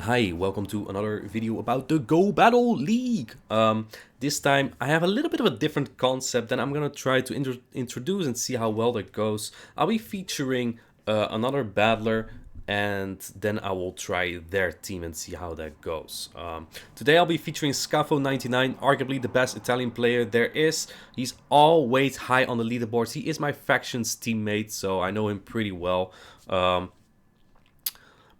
Hi, welcome to another video about the Go Battle League. This time I have a little bit of a different concept and I'm gonna try to introduce and see how well that goes. I'll be featuring another battler and then I will try their team and see how that goes. Today I'll be featuring Scafo99, arguably the best Italian player there is. He's always high on the leaderboards. He is my faction's teammate, so I know him pretty well.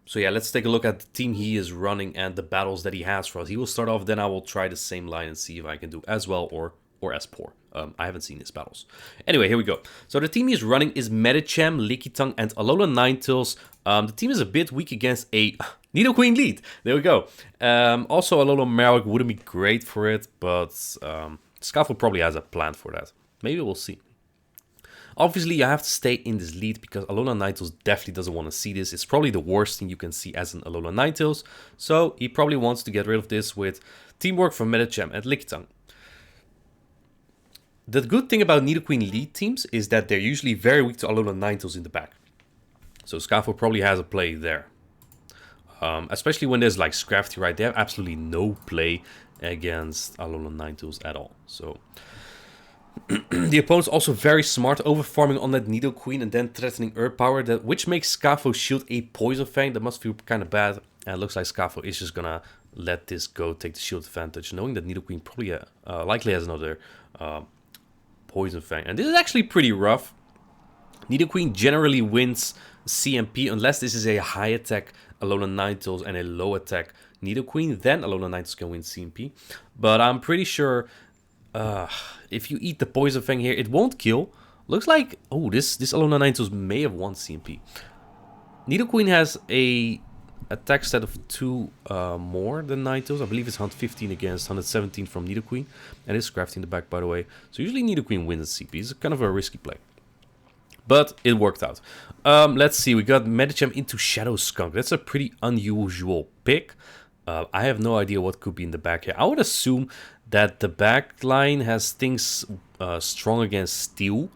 So yeah, let's take a look at the team he is running and the battles that he has for us. He will start off, then I will try the same line and see if I can do as well or as poor. I haven't seen his battles. Anyway, here we go. So the team he's running is Medicham, Lickitung, and Alola Ninetales. The team is a bit weak against a Nidoqueen lead. There we go. Also, Alola Marowak wouldn't be great for it, but Scafo probably has a plan for that. Maybe we'll see. Obviously, you have to stay in this lead because Alola Ninetales definitely doesn't want to see this. It's probably the worst thing you can see as an Alola Ninetales. So he probably wants to get rid of this with teamwork from Medicham and Lickitung. The good thing about Nidoqueen lead teams is that they're usually very weak to Alola Ninetales in the back. So Scafo probably has a play there. Especially when there's like Scrafty, right? They have absolutely no play against Alola Ninetales at all. So the opponent's also very smart, overfarming on that Nidoqueen and then threatening Earth Power, which makes Scafo shield a Poison Fang. That must feel kind of bad. And it looks like Scafo is just gonna let this go, take the shield advantage, knowing that Nidoqueen probably likely has another Poison Fang. And this is actually pretty rough. Nidoqueen generally wins CMP unless this is a high attack Alola Ninetales and a low attack Nidoqueen. Then Alola Ninetales can win CMP. But I'm pretty sure if you eat the Poison Fang here, it won't kill. Looks like, oh, this Alola Ninetales may have won CMP. Nidoqueen has a attack stat of 2 more than Ninetales. I believe it's 115 against 117 from Nidoqueen. And it's crafty in the back, by the way. So usually Nidoqueen wins CP. It's kind of a risky play. But it worked out. Let's see, we got Medicham into Shadow Skunk. That's a pretty unusual pick. I have no idea what could be in the back here. I would assume that the back line has things strong against Steel,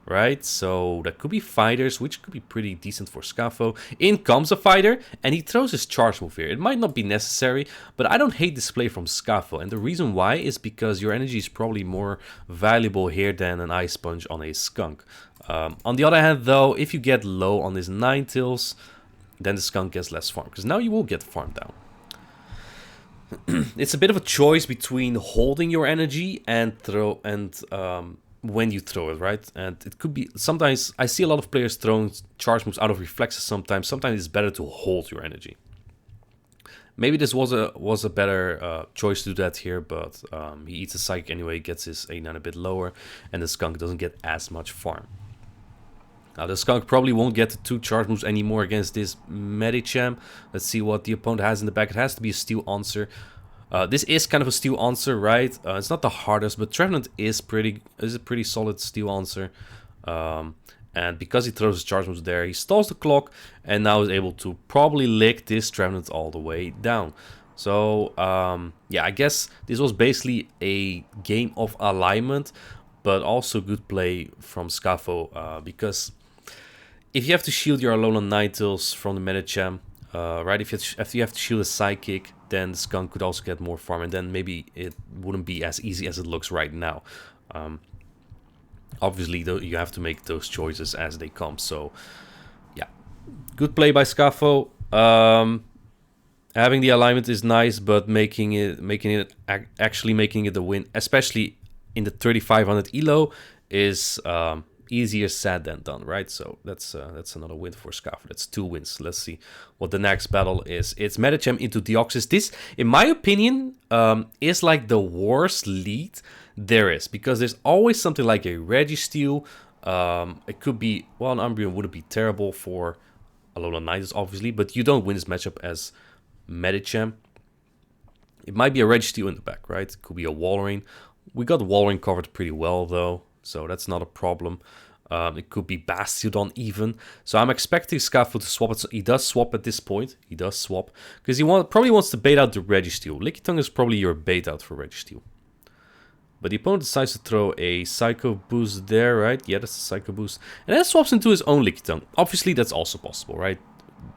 right? So that could be fighters, which could be pretty decent for Scafo. In comes a fighter, and he throws his charge move here. It might not be necessary, but I don't hate this play from Scafo. And the reason why is because your energy is probably more valuable here than an Ice Sponge on a Skunk. On the other hand, though, if you get low on this Ninetales, then the Skunk gets less farm, because now you will get farm down. It's a bit of a choice between holding your energy and when you throw it, right? And it could be, sometimes I see a lot of players throwing charge moves out of reflexes sometimes. Sometimes it's better to hold your energy. Maybe this was a better choice to do that here, but he eats a Psychic anyway, gets his A9 a bit lower, and the Skunk doesn't get as much farm. Now the Skunk probably won't get the 2 charge moves anymore against this Medicham. Let's see what the opponent has in the back. It has to be a Steel Answer. This is kind of a Steel Answer, right? It's not the hardest, but Trevenant is a pretty solid Steel Answer. And because he throws his charge moves there, he stalls the clock and now is able to probably lick this Trevenant all the way down. So yeah, I guess this was basically a game of alignment, but also good play from Scafo because if you have to shield your Alola Ninetales from the Medicham, right, if you have to shield a Psychic, then the Skunk could also get more farm, and then maybe it wouldn't be as easy as it looks right now. Obviously, though, you have to make those choices as they come. So, yeah, good play by Scafo. Having the alignment is nice, but making it a win, especially in the 3500 elo, is easier said than done, right? So that's another win for Scafo. That's 2 wins. Let's see what the next battle is. It's Medicham into Deoxys. This, in my opinion, is like the worst lead there is, because there's always something like a Registeel. It could be, well, an Umbreon wouldn't be terrible for Alola Ninetales, obviously, but you don't win this matchup as Medicham. It might be a Registeel in the back, right? It could be a Walrein. We got Walrein covered pretty well, though, so that's not a problem. It could be Bastiodon even. So I'm expecting Scafo to swap it. So he does swap at this point. He does swap. Because he probably wants to bait out the Registeel. Lickitung is probably your bait out for Registeel. But the opponent decides to throw a Psycho Boost there, right? Yeah, that's a Psycho Boost. And then swaps into his own Lickitung. Obviously, that's also possible, right?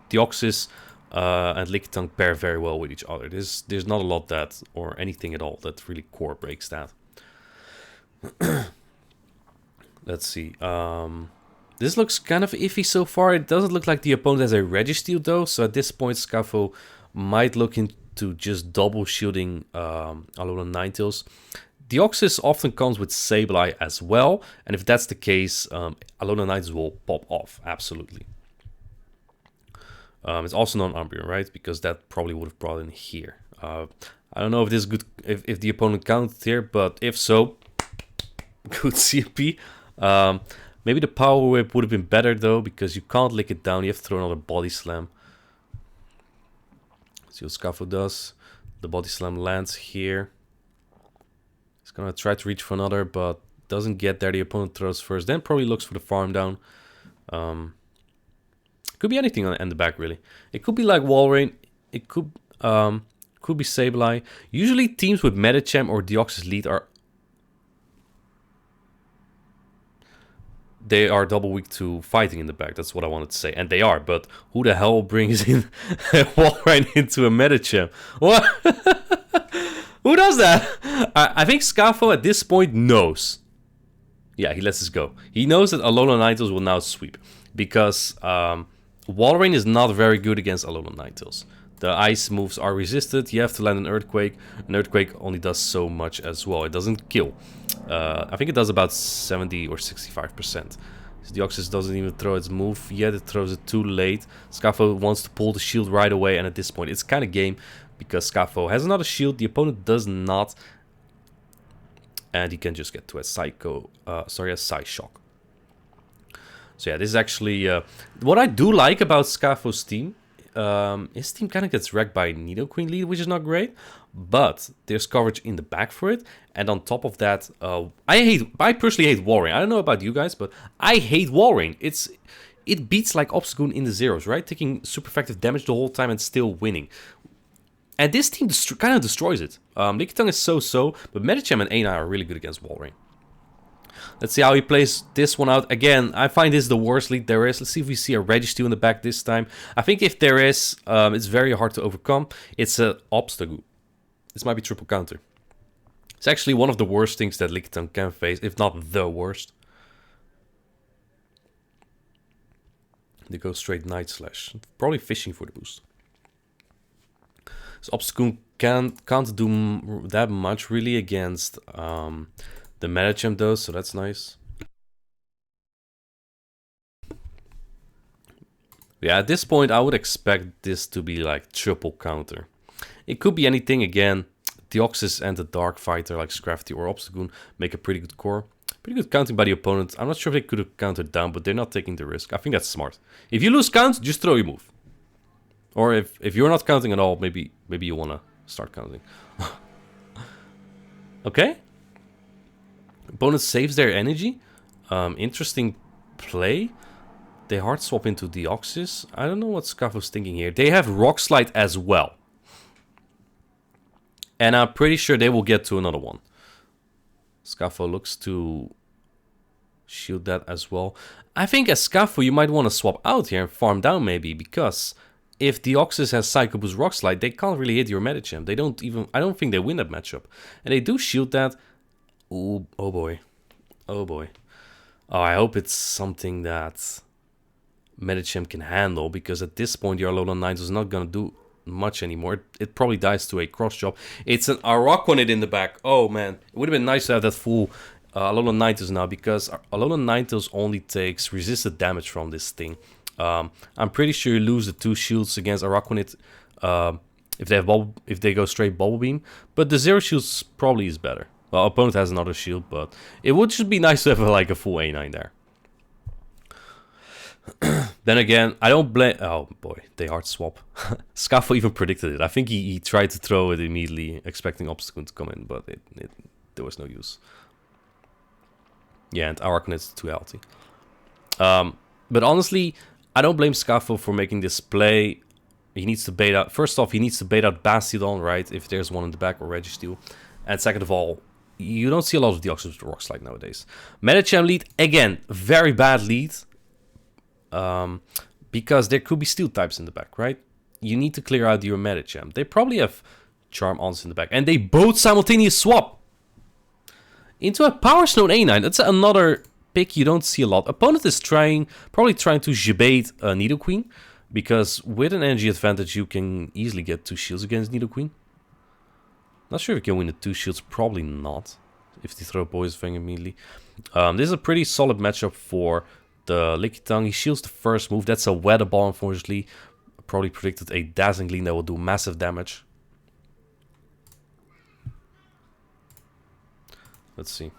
Deoxys and Lickitung pair very well with each other. There's not a lot that, or anything at all, that really core breaks that. Let's see. This looks kind of iffy so far. It doesn't look like the opponent has a Registeel though, so at this point Scafo might look into just double shielding Alolan Ninetales. Deoxys often comes with Sableye as well, and if that's the case, Alolan Ninetales will pop off, absolutely. It's also non-Umbreon, right? Because that probably would have brought in here. I don't know if this is good, if the opponent counted here, but if so, good CP. Maybe the Power Whip would have been better though, because you can't lick it down. You have to throw another Body Slam. See what Scafo does. The Body Slam lands here. He's gonna try to reach for another, but doesn't get there. The opponent throws first, then probably looks for the farm down. Could be anything in the back, really. It could be like Walrein. It could be Sableye. Usually teams with Medicham or Deoxys lead are... They are double weak to fighting in the back. That's what I wanted to say. And they are, but who the hell brings in Walrein into a Medicham? What? Who does that? I think Scafo at this point knows. Yeah, he lets us go. He knows that Alolan Ninetales will now sweep. Because Walrein is not very good against Alolan Ninetales. The ice moves are resisted. You have to land an Earthquake. An Earthquake only does so much as well. It doesn't kill. I think it does about 70 or 65%. So Deoxys doesn't even throw its move yet. It throws it too late. Scafo wants to pull the shield right away. And at this point, it's kind of game. Because Scafo has another shield. The opponent does not. And he can just get to a Psyshock. So yeah, this is actually... what I do like about Scafo's team... his team kind of gets wrecked by Nidoqueen lead, which is not great. But there's coverage in the back for it. And on top of that... I personally hate Walrein. I don't know about you guys, but I hate Walrein. It beats like Obstagoon in the zeros, right? Taking super effective damage the whole time and still winning. And this team kind of destroys it. Lickitung is so-so, but Medicham and Aina are really good against Walrein. Let's see how he plays this one out. Again, I find this the worst lead there is. Let's see if we see a Registeel in the back this time. I think if there is, it's very hard to overcome. It's a Obstagoon. This might be triple counter. It's actually one of the worst things that Lickitung can face, if not the worst. They go straight Night Slash. Probably fishing for the boost. So Obstagoon can't do that much really against the Medicham though, so that's nice. Yeah, at this point I would expect this to be like triple counter. It could be anything again. Deoxys and the Dark Fighter like Scrafty or Obstagoon make a pretty good core. Pretty good counting by the opponent. I'm not sure if they could have countered down, but they're not taking the risk. I think that's smart. If you lose count, just throw your move. Or if you're not counting at all, maybe you want to start counting. Okay. Opponent saves their energy. Interesting play. They hard swap into Deoxys. I don't know what Scafo's thinking here. They have Rock Slide as well. And I'm pretty sure they will get to another one. Scafo looks to shield that as well. I think as Scafo you might want to swap out here and farm down maybe, because if Deoxys has Psycho Boost Rock Slide, they can't really hit your Medicham. They don't even... I don't think they win that matchup. And they do shield that. Ooh, oh boy. Oh boy. Oh, I hope it's something that Medicham can handle, because at this point your Alolan Ninetales is not going to do much anymore. It probably dies to a cross chop. It's an Araquanid in the back. Oh man. It would have been nice to have that full Alolan Ninetales now, because Alolan Ninetales only takes resisted damage from this thing. I'm pretty sure you lose the 2 shields against Araquanid if they go straight Bubble Beam. But the 0 shields probably is better. Well, opponent has another shield, but it would just be nice to have like a full A9 there. Then again, I don't blame... Oh boy, they hard swap. Scafo even predicted it. I think he tried to throw it immediately, expecting Obstagoon to come in, but there was no use. Yeah, and Araquanid's too healthy. But honestly, I don't blame Scafo for making this play. He needs to bait out... First off, he needs to bait out Bastiodon, right? If there's one in the back, or Registeel. And second of all, you don't see a lot of Deoxys with Rock Slide nowadays. Medicham lead, again, very bad lead. Because there could be Steel types in the back, right? you need to clear out your Medicham. They probably have Charm Ons in the back. And they both simultaneous swap into a Power Stone A9. That's another pick you don't see a lot. Opponent is probably trying to debate Nidoqueen, because with an energy advantage you can easily get 2 shields against Nidoqueen. Not sure if you can win the 2 shields, probably not, if they throw Poison Fang immediately. This is a pretty solid matchup for the Lickitung. He shields the first move. That's a Weather Ball, unfortunately. Probably predicted a Dazzling Gleam that will do massive damage. Let's see.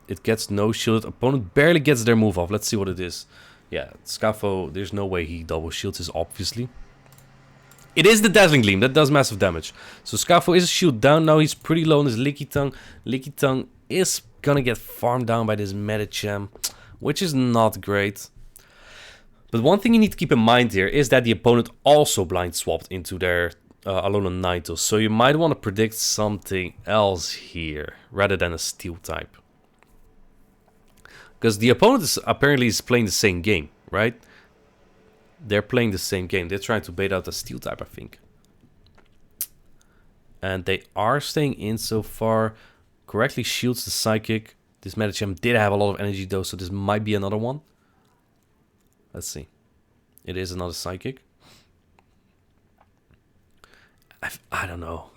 It gets no shield. Opponent barely gets their move off. Let's see what it is. Yeah, Scafo, there's no way he double shields this, obviously. It is the Dazzling Gleam. That does massive damage. So Scafo is a shield down. Now he's pretty low on his Lickitung. Lickitung is gonna get farmed down by this Medicham, which is not great. But one thing you need to keep in mind here is that the opponent also blind swapped into their Alolan Ninetales. So you might want to predict something else here rather than a Steel type. Because the opponent is apparently playing the same game, right? They're playing the same game. They're trying to bait out a Steel type, I think. And they are staying in so far. Correctly shields the Psychic. This Medicham did have a lot of energy though, so this might be another one. Let's see. It is another Psychic. I don't know.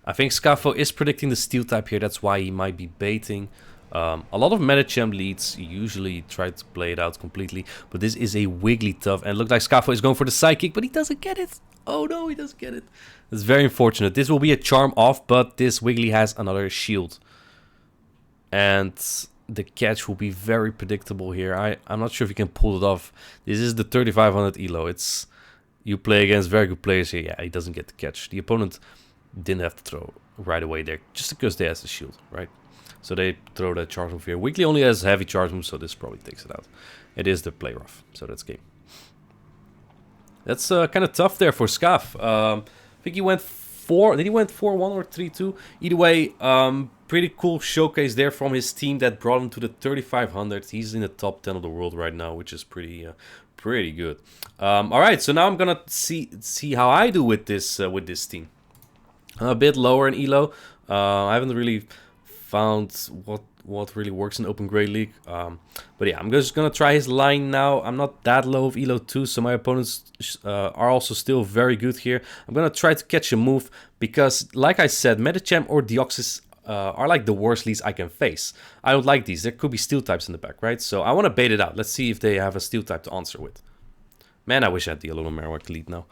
I think Scafo is predicting the Steel type here. That's why he might be baiting. A lot of Medicham leads usually try to play it out completely, but this is a Wigglytuff, and it looks like Scafo is going for the Psychic, but he doesn't get it. Oh no, he doesn't get it. It's very unfortunate. This will be a Charm off, but this Wiggly has another shield. And the catch will be very predictable here. I'm not sure if you can pull it off. This is the 3500 elo. It's you play against very good players here. Yeah, he doesn't get the catch. The opponent didn't have to throw right away there, just because they has the shield, right? So they throw that charge move here. Wiggly only has heavy charge move, so this probably takes it out. It is the play rough, so that's game. That's kind of tough there for Scaf. I think he went 4. Did he went 4-1 or 3-2? Either way, pretty cool showcase there from his team that brought him to the 3500. He's in the top 10 of the world right now, which is pretty good. All right, so now I'm gonna see how I do with this team. I'm a bit lower in elo. I haven't really found what really works in Open Great League. But yeah, I'm just gonna try his line now. I'm not that low of elo too, so my opponents are also still very good here. I'm gonna try to catch a move because, like I said, Medicham or Deoxys are like the worst leads I can face. I don't like these. There could be Steel types in the back, right? So I want to bait it out. Let's see if they have a Steel type to answer with. Man, I wish I had the Alolan Marowak lead now.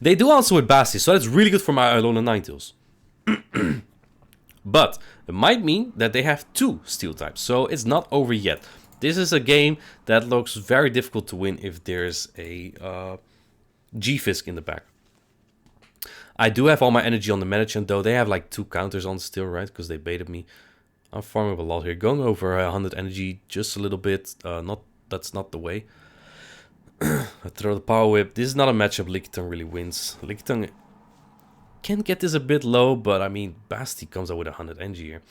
They do answer with Basti, so that's really good for my Alolan Ninetales. But it might mean that they have 2 Steel types, so it's not over yet. This is a game that looks very difficult to win if there's a G-Fisk in the back. I do have all my energy on the Medicham, though. They have like 2 counters on still, right? Because they baited me. I'm farming a lot here. Going over 100 energy just a little bit. That's not the way. I throw the Power Whip. This is not a matchup Lickitung really wins. Lickitung can get this a bit low, but I mean, Basti comes out with 100 energy here.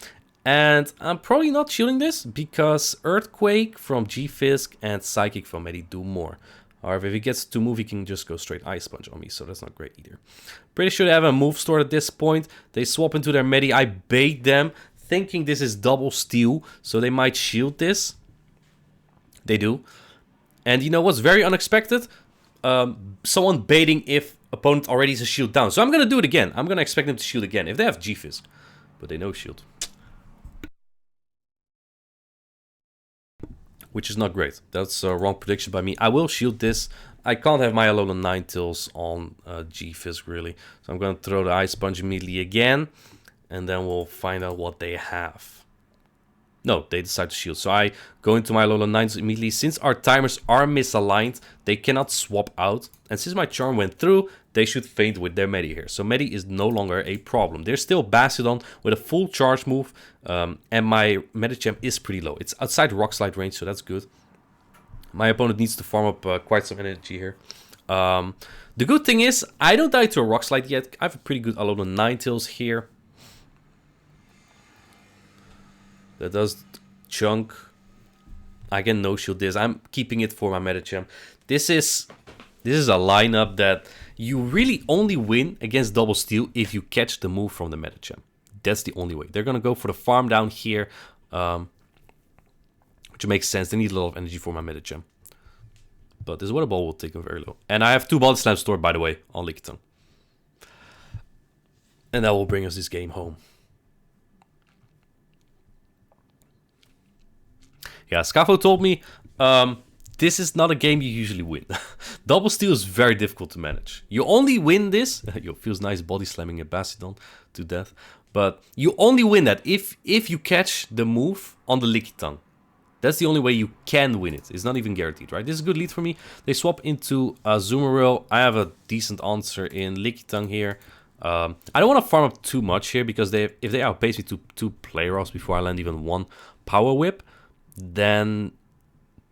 And I'm probably not shielding this because Earthquake from G-Fisk and Psychic from Medi do more. However, if he gets to move, he can just go straight Ice Punch on me, so that's not great either. Pretty sure they have a move stored at this point. They swap into their Medi. I bait them, thinking this is double Steel, so they might shield this. They do. And you know what's very unexpected? Someone baiting if opponent already has a shield down. So I'm going to do it again. I'm going to expect them to shield again if they have G-Fisk. But they no shield. Which is not great. That's a wrong prediction by me. I will shield this. I can't have my Alolan Ninetales on G-Fisk really. So I'm going to throw the Ice Punch immediately again. And then we'll find out what they have. No, they decide to shield. So I go into my Alolan Ninetales immediately. Since our timers are misaligned, they cannot swap out. And since my charm went through, they should faint with their Medi here. So Medi is no longer a problem. There's still Bastiodon with a full charge move. And my Medicham is pretty low. It's outside Rock Slide range, so that's good. My opponent needs to farm up quite some energy here. The good thing is, I don't die to a Rock Slide yet. I have a pretty good Alolan Ninetales here. That does chunk. I can no shield this. I'm keeping it for my Medicham. This is a lineup that You really only win against double steal if you catch the move from the Medicham. That's the only way. They're going to go for the farm down here, which makes sense. They need a lot of energy for my Medicham. But this water ball will take them very low. And I have 2 body slams stored, by the way, on Lickitung. And that will bring us this game home. Yeah, Scafo told me, this is not a game you usually win. Double steal is very difficult to manage. You only win this. Yo, feels nice body slamming a Bastiodon to death. But you only win that if you catch the move on the Lickitung. That's the only way you can win it. It's not even guaranteed, right? This is a good lead for me. They swap into Azumarill. I have a decent answer in Lickitung here. I don't want to farm up too much here because if they outpace me to 2 play-offs before I land even 1 Power Whip, then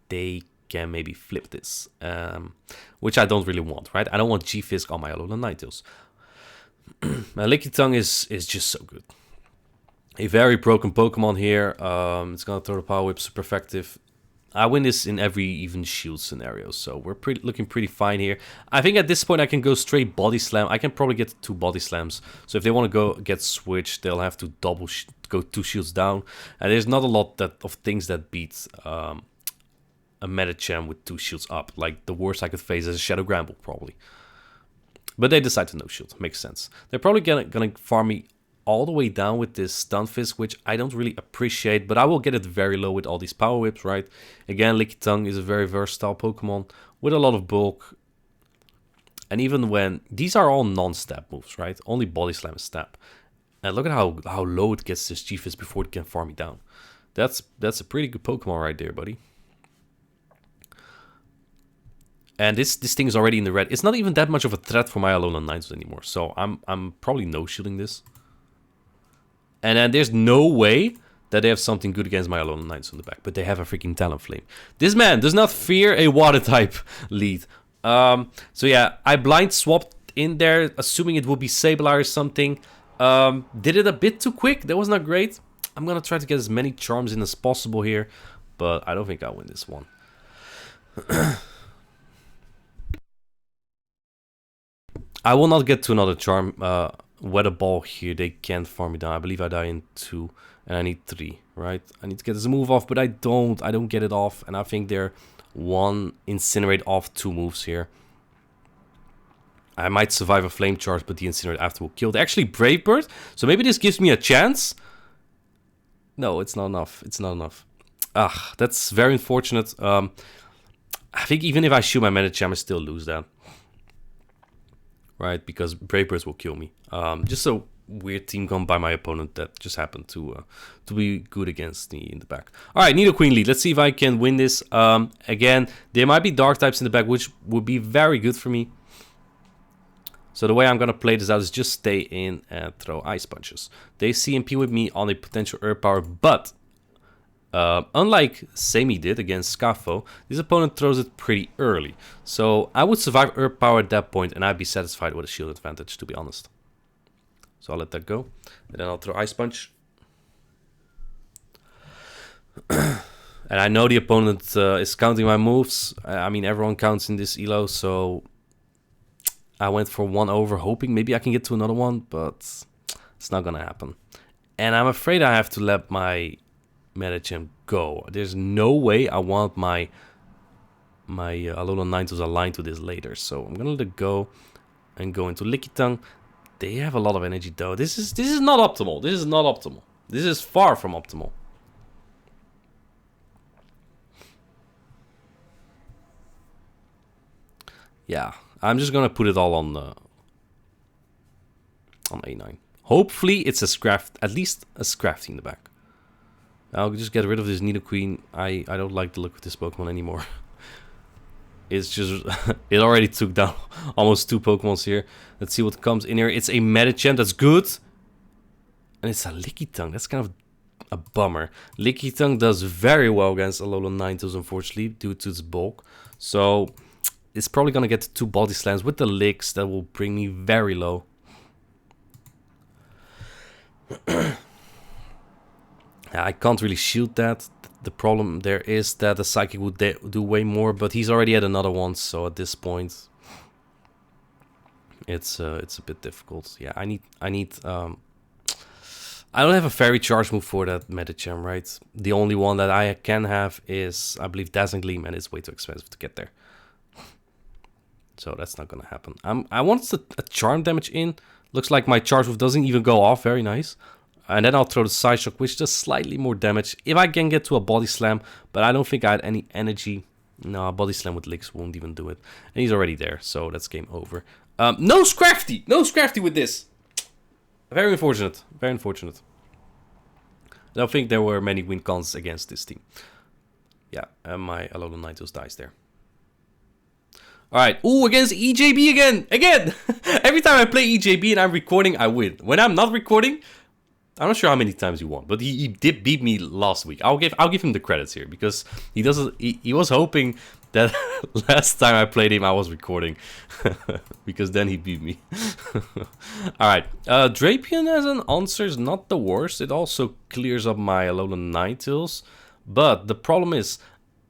they can maybe flip this, which I don't really want, right? I don't want G-Fisk on my Alolan Ninetales. My Lickitung is just so good. A very broken Pokemon here. It's gonna throw the Power Whip, super effective. I win this in every even shield scenario, so we're looking pretty fine here. I think at this point I can go straight Body Slam. I can probably get 2 Body Slams. So if they want to go get switched, they'll have to go 2 shields down. And there's not a lot of things that beat a Medicham with 2 shields up. Like the worst I could face is a Shadow Gramble, probably. But they decide to no shield. Makes sense. They're probably gonna farm me all the way down with this Stunfisk, which I don't really appreciate, but I will get it very low with all these Power Whips, right? Again, Lickitung is a very versatile Pokemon with a lot of bulk. And even when... These are all non-stab moves, right? Only Body Slam is stab. And look at how low it gets this G-Fisk before it can farm me down. That's a pretty good Pokemon right there, buddy. And this thing is already in the red. It's not even that much of a threat for my Alolan Ninetales anymore. So I'm probably no-shielding this. And then there's no way that they have something good against my Alolan Ninetales on the back. But they have a freaking Talonflame. This man does not fear a water-type lead. So yeah, I blind swapped in there, assuming it would be Sableye or something. Did it a bit too quick. That was not great. I'm going to try to get as many charms in as possible here. But I don't think I'll win this one. I will not get to another charm. Weather Ball here, they can't farm me down. I believe I die in 2 and I need 3, right? I need to get this move off, but I don't get it off. And I think they're 1 Incinerate off 2 moves here. I might survive a Flame Charge, but the Incinerate after will kill. They're actually Brave Bird, so maybe this gives me a chance. No, it's not enough. It's not enough. Ah, that's very unfortunate. I think even if I shoot my Medicham, I still lose that. Right, because Brave Birds will kill me. Just a weird team gone by my opponent that just happened to be good against me in the back. All right, Nidoqueen lead. Let's see if I can win this. Again, there might be Dark types in the back, which would be very good for me. So the way I'm gonna play this out is just stay in and throw Ice Punches. They CMP with me on a potential Earth Power, but unlike Semi did against Scafo, this opponent throws it pretty early. So I would survive Earth Power at that point and I'd be satisfied with a shield advantage, to be honest. So I'll let that go. And then I'll throw Ice Punch. And I know the opponent is counting my moves. I mean, everyone counts in this elo, so I went for 1 over, hoping maybe I can get to another one, but it's not gonna happen. And I'm afraid I have to let my Medicham go. There's no way I want my Alolan Ninetales aligned to this later, so I'm gonna let it go and go into Lickitung. They have a lot of energy though. This is not optimal. This is not optimal. This is far from optimal. Yeah, I'm just gonna put it all on A9. Hopefully it's a Scraft, at least a Scrafty in the back. I'll just get rid of this Nidoqueen. I don't like the look of this Pokemon anymore. It's just, it already took down almost 2 Pokemons here. Let's see what comes in here. It's a Medicham, that's good. And it's a Lickitung, that's kind of a bummer. Lickitung does very well against Alolan Ninetales, unfortunately, due to its bulk. So it's probably gonna get 2 Body Slams with the Licks that will bring me very low. I can't really shield that. The problem there is that the Psychic would do way more, but he's already had another one, so at this point It's a bit difficult. Yeah, I need I don't have a fairy charge move for that Medicham, right? The only one that I can have is, I believe, Dazzling Gleam, and it's way too expensive to get there. So that's not gonna happen. I want a charm damage in. Looks like my charge move doesn't even go off. Very nice. And then I'll throw the Side Shock, which does slightly more damage. If I can get to a Body Slam, but I don't think I had any energy. No, a Body Slam with Licks won't even do it. And he's already there, so that's game over. No Scrafty! No Scrafty with this! Very unfortunate. Very unfortunate. I don't think there were many win cons against this team. Yeah, and my Alolan Ninetales dies there. Alright, ooh, against EJB again! Again! Every time I play EJB and I'm recording, I win. When I'm not recording, I'm not sure how many times he won, but he did beat me last week. I'll give him the credits here, because he was hoping that last time I played him I was recording, because then he beat me. Alright, Drapion as an answer is not the worst. It also clears up my Alolan Ninetales, but the problem is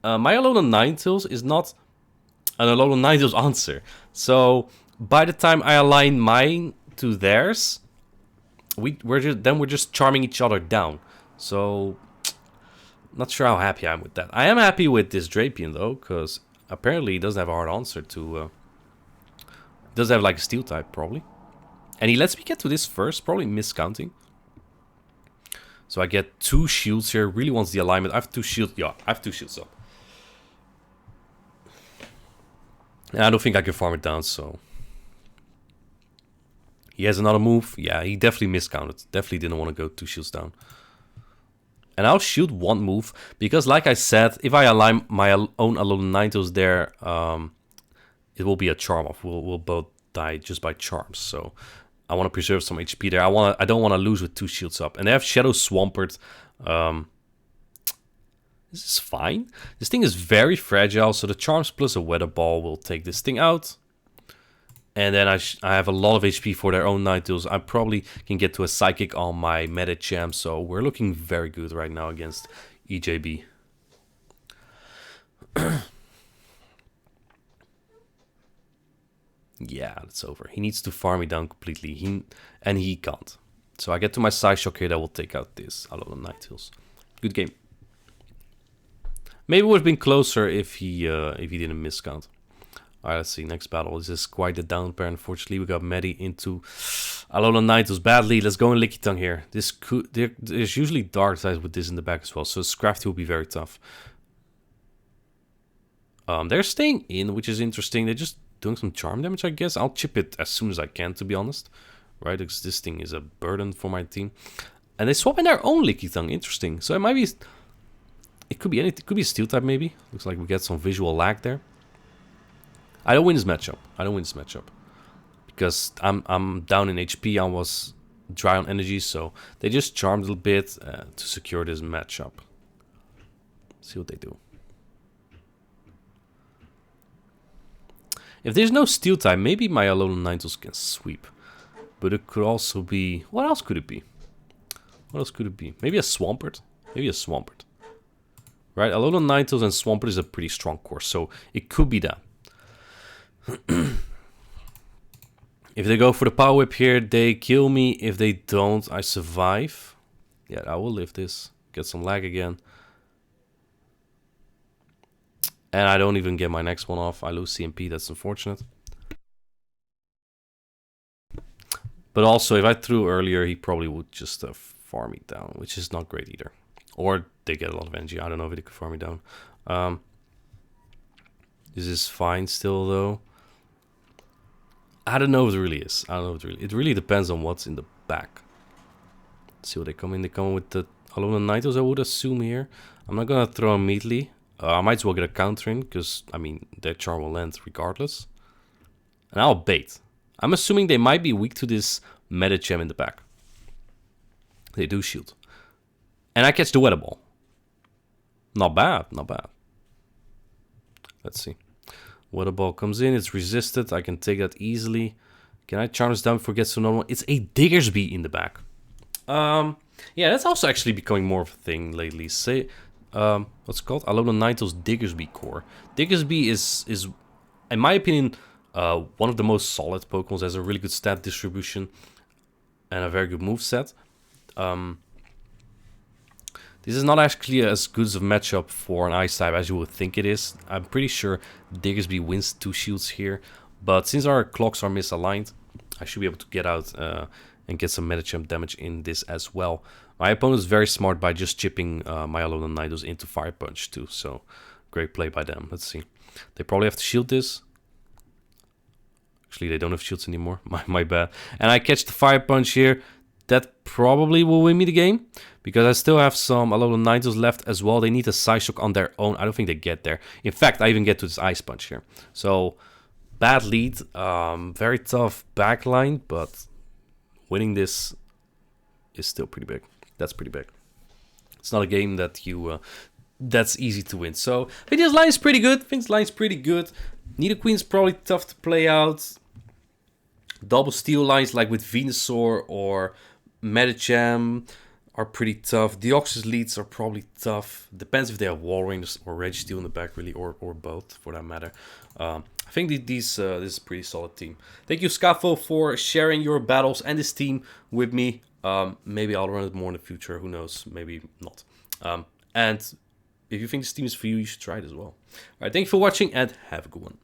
my Alolan Ninetales is not an Alolan Ninetales answer. So by the time I align mine to theirs, we're just charming each other down. So not sure how happy I am with that. I am happy with this Drapion though, because apparently he doesn't have a hard answer to does have like a steel type probably. And he lets me get to this first, probably miscounting. So I get 2 shields here. Really wants the alignment. I have 2 shields. Yeah, I have 2 shields up. And I don't think I can farm it down, so he has another move. Yeah, he definitely miscounted. Definitely didn't want to go 2 shields down. And I'll shield 1 move, because like I said, if I align my own Alolan Ninetales there, it will be a charm off. We'll both die just by charms. So I want to preserve some HP there. I don't want to lose with 2 shields up. And they have Shadow Swampert. This is fine. This thing is very fragile, so the charms plus a Weather Ball will take this thing out. And then I have a lot of HP for their own Ninetales. I probably can get to a Psychic on my Medicham, so we're looking very good right now against EJB. Yeah, it's over. He needs to farm me down completely, and he can't. So I get to my Side Shock here that will take out this Alolan Ninetales. Good game. Maybe it would have been closer if he didn't miscount. Alright, let's see. Next battle. This is quite the down pair. Unfortunately, we got Medi into Alolan Ninetales. Bad lead. Let's go in Licky Tongue here. There's usually dark sides with this in the back as well, so Scrafty will be very tough. They're staying in, which is interesting. They're just doing some charm damage, I guess. I'll chip it as soon as I can, to be honest. Right, because this thing is a burden for my team. And they swap in their own Licky Tongue. Interesting. So it might be... It could be anything. It could be a steel type, maybe. Looks like we get some visual lag there. I don't win this matchup. Because I'm down in HP. I was dry on energy, so they just charmed a little bit to secure this matchup. See what they do. If there's no steel type, maybe my Alolan Ninetales can sweep. But it could also be... What else could it be? Maybe a Swampert? Right, Alolan Ninetales and Swampert is a pretty strong core, so it could be that. If they go for the Power Whip here, they kill me. If they don't, I survive. Yeah, I will live this. Get some lag again. And I don't even get my next one off. I lose CMP, that's unfortunate. But also, if I threw earlier, he probably would just farm me down, which is not great either. Or they get a lot of energy. I don't know if they could farm me down. This is fine still, though. I don't know if it really is. It really depends on what's in the back. Let's see what they come in. They come in with the Alolan Ninetales, I would assume here. I'm not going to throw immediately. I might as well get a counter in, because, I mean, their charm will land regardless. And I'll bait. I'm assuming they might be weak to this Medicham in the back. They do shield. And I catch the Weather Ball. Not bad. Let's see. Weather Ball comes in. It's resisted. I can take that easily. Can I charm this down before it gets to normal? It's a Diggersby in the back. Yeah, that's also actually becoming more of a thing lately. Say, what's it called? Alolan Ninetales Diggersby core. Diggersby is, in my opinion, One of the most solid Pokemon, has a really good stat distribution and a very good moveset. This is not actually as good of a matchup for an Ice type as you would think it is. I'm pretty sure Diggersby wins 2 shields here, but since our clocks are misaligned, I should be able to get out and get some Medicham damage in this as well. My opponent is very smart by just chipping my Alolan Nidos into Fire Punch too, so great play by them. Let's see. They probably have to shield this. Actually, they don't have shields anymore. My bad. And I catch the Fire Punch here. That probably will win me the game, because I still have some Alolan Nidos left as well. They need a Psyshock on their own. I don't think they get there. In fact, I even get to this Ice Punch here. So, bad lead. Very tough backline, but winning this is still pretty big. That's pretty big. It's not a game that you that's easy to win. So, I think this line is pretty good. Nidoqueen's probably tough to play out. Double steel lines like with Venusaur or Medicham are pretty tough. Deoxys leads are probably tough. Depends if they have Wall Rangers or Registeel in the back, really, or both for that matter. I think this is a pretty solid team. Thank you, Scafo, for sharing your battles and this team with me. Maybe I'll run it more in the future. Who knows? Maybe not. And if you think this team is for you, you should try it as well. All right, thank you for watching and have a good one.